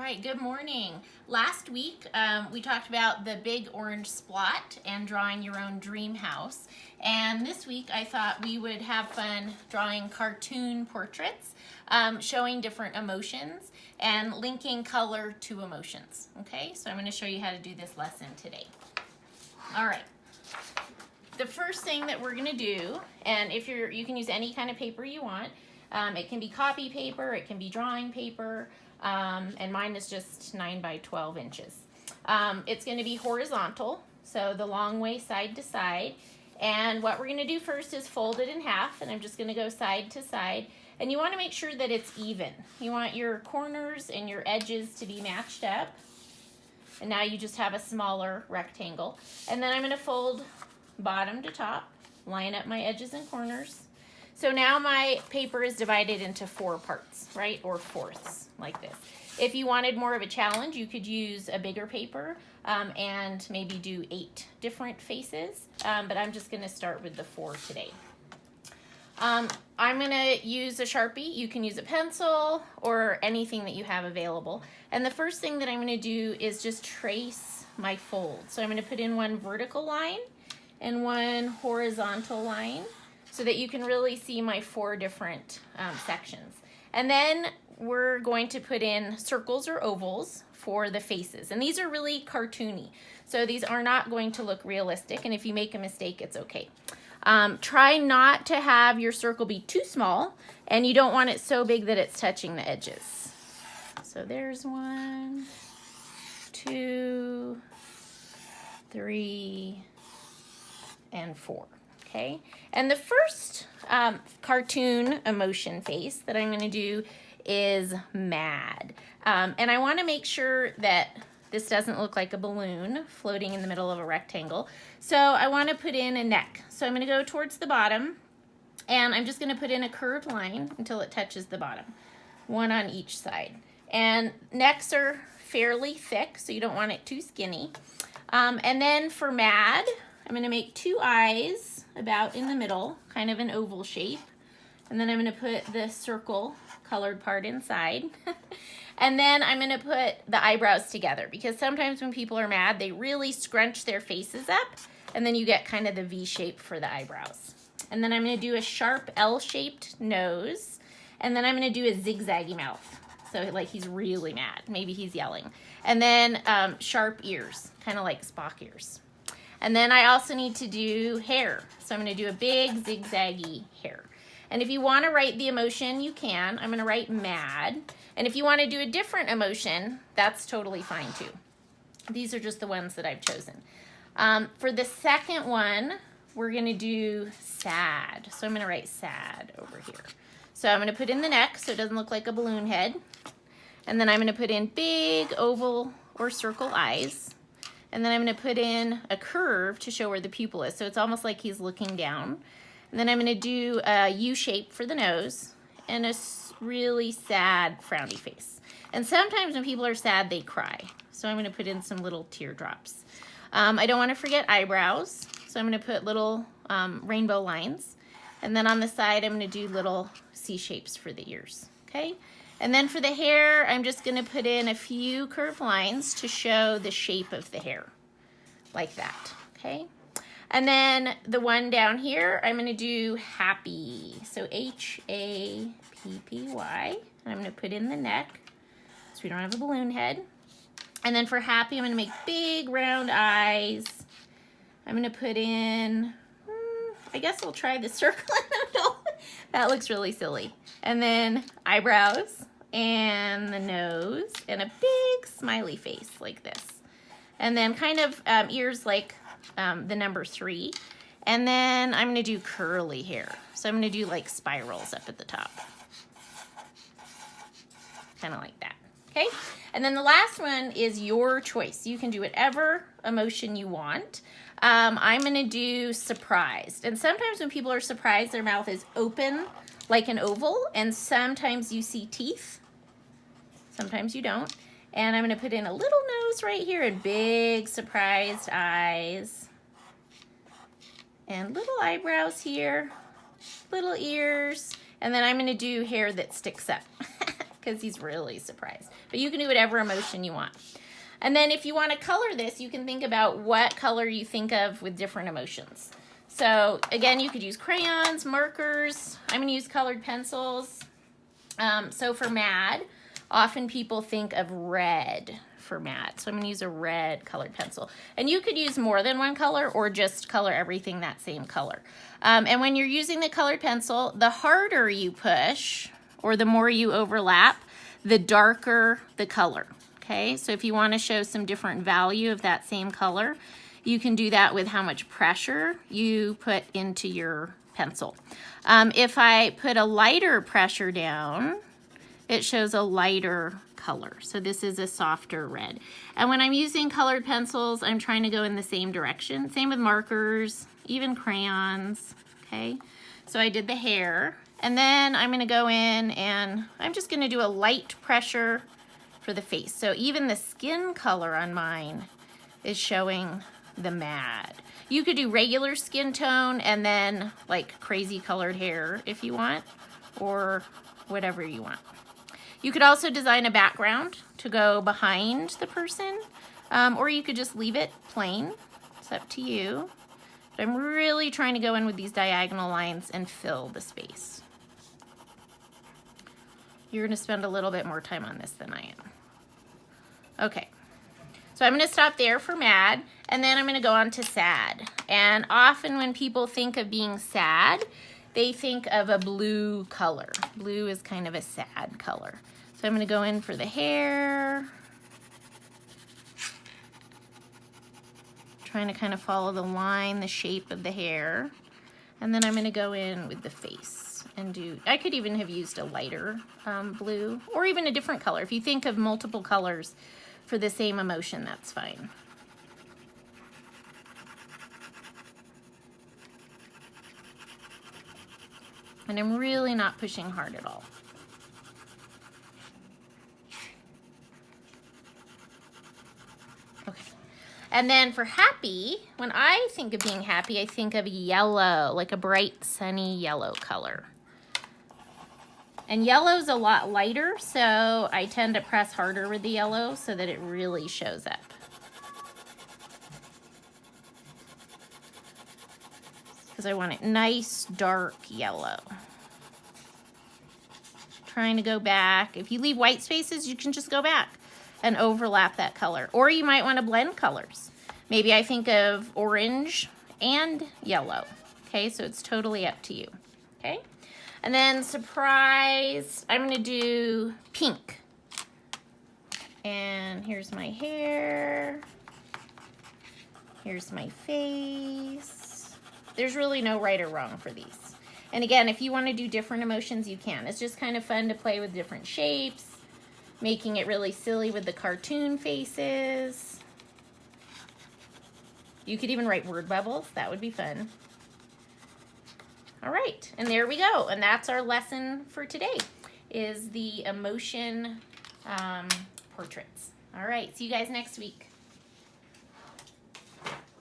right, good morning. Last week we talked about the big orange splot and drawing your own dream house. And this week I thought we would have fun drawing cartoon portraits, showing different emotions and linking color to emotions. Okay, so I'm going to show you how to do this lesson today. All right. The first thing that we're going to do, and if you can use any kind of paper you want. It can be copy paper, it can be drawing paper, and mine is just 9 by 12 inches. It's going to be horizontal, so the long way side to side. And what we're going to do first is fold it in half, and I'm just going to go side to side. And you want to make sure that it's even. You want your corners and your edges to be matched up. And now you just have a smaller rectangle. And then I'm going to fold bottom to top, line up my edges and corners. So now my paper is divided into 4 parts, right? Or fourths, like this. If you wanted more of a challenge, you could use a bigger paper and maybe do 8 different faces. But I'm just going to start with the 4 today. I'm going to use a Sharpie. You can use a pencil or anything that you have available. And the first thing that I'm going to do is just trace my fold. So I'm going to put in one vertical line and one horizontal line, so that you can really see my 4 different sections. And then we're going to put in circles or ovals for the faces. And these are really cartoony. So these are not going to look realistic. And if you make a mistake, it's okay. Try not to have your circle be too small. And you don't want it so big that it's touching the edges. So there's 1, 2, 3, and 4. Okay, and the first cartoon emotion face that I'm going to do is mad. And I want to make sure that this doesn't look like a balloon floating in the middle of a rectangle. So I want to put in a neck. So I'm going to go towards the bottom, and I'm just going to put in a curved line until it touches the bottom, 1 on each side. And necks are fairly thick, so you don't want it too skinny. And then for mad, I'm going to make 2 eyes about in the middle, kind of an oval shape. And then I'm going to put the circle colored part inside. And then I'm going to put the eyebrows together, because sometimes when people are mad, they really scrunch their faces up, and then you get kind of the V shape for the eyebrows. And then I'm going to do a sharp L-shaped nose, and then I'm going to do a zigzaggy mouth. So like he's really mad. Maybe he's yelling. And then sharp ears, kind of like Spock ears. And then I also need to do hair. So I'm going to do a big zigzaggy hair. And if you want to write the emotion, you can. I'm going to write mad. And if you want to do a different emotion, that's totally fine too. These are just the ones that I've chosen. For the second one, we're going to do sad. So I'm going to write sad over here. So I'm going to put in the neck so it doesn't look like a balloon head. And then I'm going to put in big oval or circle eyes. And then I'm going to put in a curve to show where the pupil is. So it's almost like he's looking down. And then I'm going to do a U shape for the nose and a really sad frowny face. And sometimes when people are sad, they cry. So I'm going to put in some little teardrops. I don't want to forget eyebrows. So I'm going to put little rainbow lines. And then on the side, I'm going to do little C shapes for the ears. Okay? And then for the hair, I'm just going to put in a few curved lines to show the shape of the hair, like that, okay? And then the one down here, I'm going to do happy, so H-A-P-P-Y. And I'm going to put in the neck, so we don't have a balloon head. And then for happy, I'm going to make big round eyes. I'm going to put in, I guess we'll try the circle in the middle. That looks really silly. And then eyebrows and the nose and a big smiley face like this. And then kind of ears like the number 3. And then I'm going to do curly hair. So I'm going to do like spirals up at the top. Kind of like that. Okay? And then the last one is your choice. You can do whatever emotion you want. I'm going to do surprised. And sometimes when people are surprised, their mouth is open like an oval. And sometimes you see teeth. Sometimes you don't. And I'm going to put in a little nose right here and big surprised eyes. And little eyebrows here. Little ears. And then I'm going to do hair that sticks up. because he's really surprised. But you can do whatever emotion you want. And then if you want to color this, you can think about what color you think of with different emotions. So again, you could use crayons, markers. I'm going to use colored pencils. So for mad, often people think of red for mad. So I'm going to use a red colored pencil. And you could use more than one color or just color everything that same color. And when you're using the colored pencil, the harder you push or the more you overlap, the darker the color. Okay, so if you want to show some different value of that same color, you can do that with how much pressure you put into your pencil. If I put a lighter pressure down, it shows a lighter color. So this is a softer red. And when I'm using colored pencils, I'm trying to go in the same direction. Same with markers, even crayons, okay? So I did the hair, and then I'm gonna go in and I'm just gonna do a light pressure for the face. So even the skin color on mine is showing the mad. You could do regular skin tone and then like crazy colored hair if you want, or whatever you want. You could also design a background to go behind the person, or you could just leave it plain. It's up to you. But I'm really trying to go in with these diagonal lines and fill the space. You're gonna spend a little bit more time on this than I am. Okay, so I'm gonna stop there for mad, and then I'm gonna go on to sad. And often when people think of being sad, they think of a blue color. Blue is kind of a sad color. So I'm gonna go in for the hair. Trying to kind of follow the line, the shape of the hair. And then I'm gonna go in with the face and do, I could even have used a lighter blue or even a different color. If you think of multiple colors for the same emotion, that's fine. And I'm really not pushing hard at all. Okay. And then for happy, when I think of being happy, I think of yellow, like a bright sunny yellow color. And yellow's a lot lighter, so I tend to press harder with the yellow so that it really shows up. Because I want it nice, dark yellow. Trying to go back. If you leave white spaces, you can just go back and overlap that color. Or you might want to blend colors. Maybe I think of orange and yellow. Okay, so it's totally up to you. Okay, and then surprise, I'm gonna do pink. And here's my hair. Here's my face. There's really no right or wrong for these. And again, if you want to do different emotions, you can. It's just kind of fun to play with different shapes, making it really silly with the cartoon faces. You could even write word bubbles. That would be fun. All right, and there we go. And that's our lesson for today, is the emotion portraits. All right, see you guys next week.